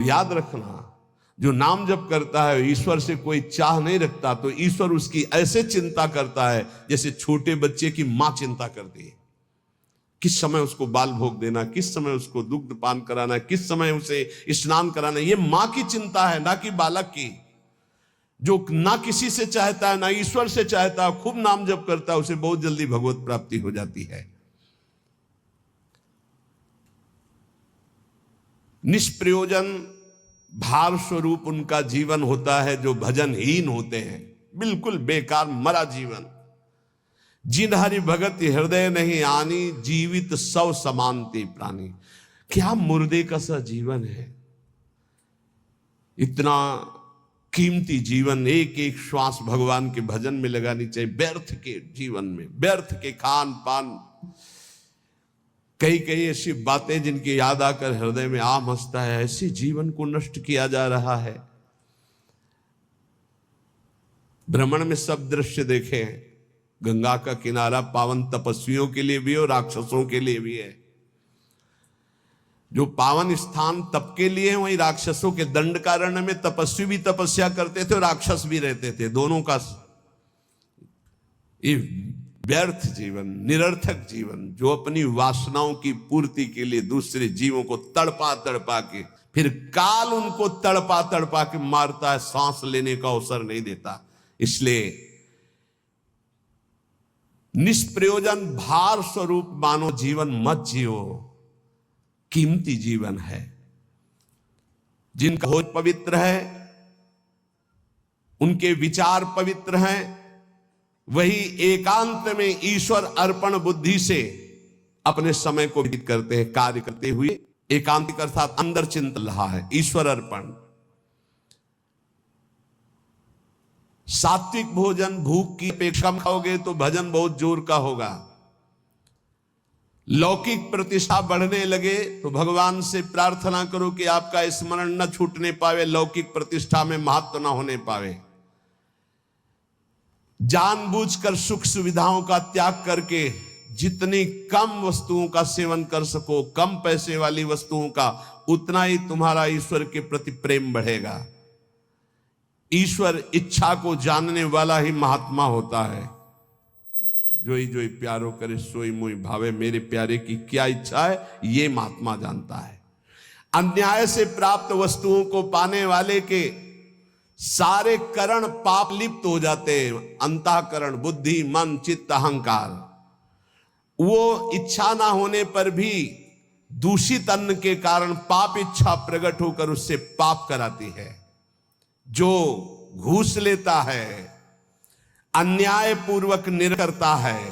याद रखना, जो नाम जप करता है ईश्वर से कोई चाह नहीं रखता, तो ईश्वर उसकी ऐसे चिंता करता है जैसे छोटे बच्चे की मां चिंता करती है। किस समय उसको बाल भोग देना, किस समय उसको दुग्ध पान कराना, किस समय उसे स्नान कराना, ये मां की चिंता है, ना कि बालक की। जो ना किसी से चाहता है, ना ईश्वर से चाहता है, खूब नाम जप करता है, उसे बहुत जल्दी भगवत प्राप्ति हो जाती है। निष्प्रयोजन भार स्वरूप उनका जीवन होता है जो भजनहीन होते हैं, बिल्कुल बेकार मरा जीवन। जिन हरि भगत हृदय नहीं आनी, जीवित सौ समानते प्राणी। क्या मुर्दे का सा जीवन है। इतना कीमती जीवन, एक एक श्वास भगवान के भजन में लगानी चाहिए। व्यर्थ के जीवन में, व्यर्थ के खान पान, कई कई ऐसी बातें जिनकी याद आकर हृदय में आम हंसता है, ऐसे जीवन को नष्ट किया जा रहा है। भ्रमण में सब दृश्य देखे हैं। गंगा का किनारा पावन तपस्वियों के लिए भी और राक्षसों के लिए भी है। जो पावन स्थान तप के लिए है, वहीं राक्षसों के दंडकारण्य में तपस्वी भी तपस्या करते थे और राक्षस भी रहते थे। दोनों का ये व्यर्थ जीवन, निरर्थक जीवन, जो अपनी वासनाओं की पूर्ति के लिए दूसरे जीवों को तड़पा तड़पा के, फिर काल उनको तड़पा तड़पा के मारता है, सांस लेने का अवसर नहीं देता। इसलिए निष्प्रयोजन भार स्वरूप मानो जीवन मत जियो। कीमती जीवन है। जिनका भोज पवित्र है, उनके विचार पवित्र हैं, वही एकांत में ईश्वर अर्पण बुद्धि से अपने समय को व्यतीत करते हैं। कार्य करते हुए एकांतिक अर्थात अंदर चिंतन रहा है, ईश्वर अर्पण। सात्विक भोजन भूख की अपेक्षा में खाओगे तो भजन बहुत जोर का होगा। लौकिक प्रतिष्ठा बढ़ने लगे तो भगवान से प्रार्थना करो कि आपका स्मरण न छूटने पावे, लौकिक प्रतिष्ठा में महत्व न होने पावे। जानबूझकर सुख सुविधाओं का त्याग करके जितनी कम वस्तुओं का सेवन कर सको, कम पैसे वाली वस्तुओं का, उतना ही तुम्हारा ईश्वर के प्रति प्रेम बढ़ेगा। ईश्वर इच्छा को जानने वाला ही महात्मा होता है। जोई जोई प्यारो करे सोई मोई भावे, मेरे प्यारे की क्या इच्छा है ये महात्मा जानता है। अन्याय से प्राप्त वस्तुओं को पाने वाले के सारे करण पाप लिप्त हो जाते हैं। अंतःकरण, बुद्धि, मन, चित्त, अहंकार, वो इच्छा ना होने पर भी दूषित अन्न के कारण पाप इच्छा प्रकट होकर उससे पाप कराती है। जो घूस लेता है, अन्याय पूर्वक निर्णय करता है,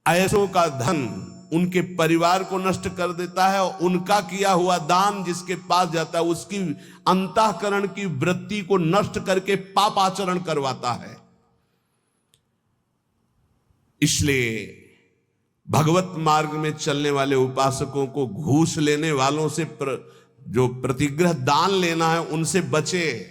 ऐसों का धन उनके परिवार को नष्ट कर देता है और उनका किया हुआ दान जिसके पास जाता है उसकी अंतःकरण की वृत्ति को नष्ट करके पाप आचरण करवाता है। इसलिए भगवत मार्ग में चलने वाले उपासकों को घूस लेने वालों से जो प्रतिग्रह दान लेना है उनसे बचे।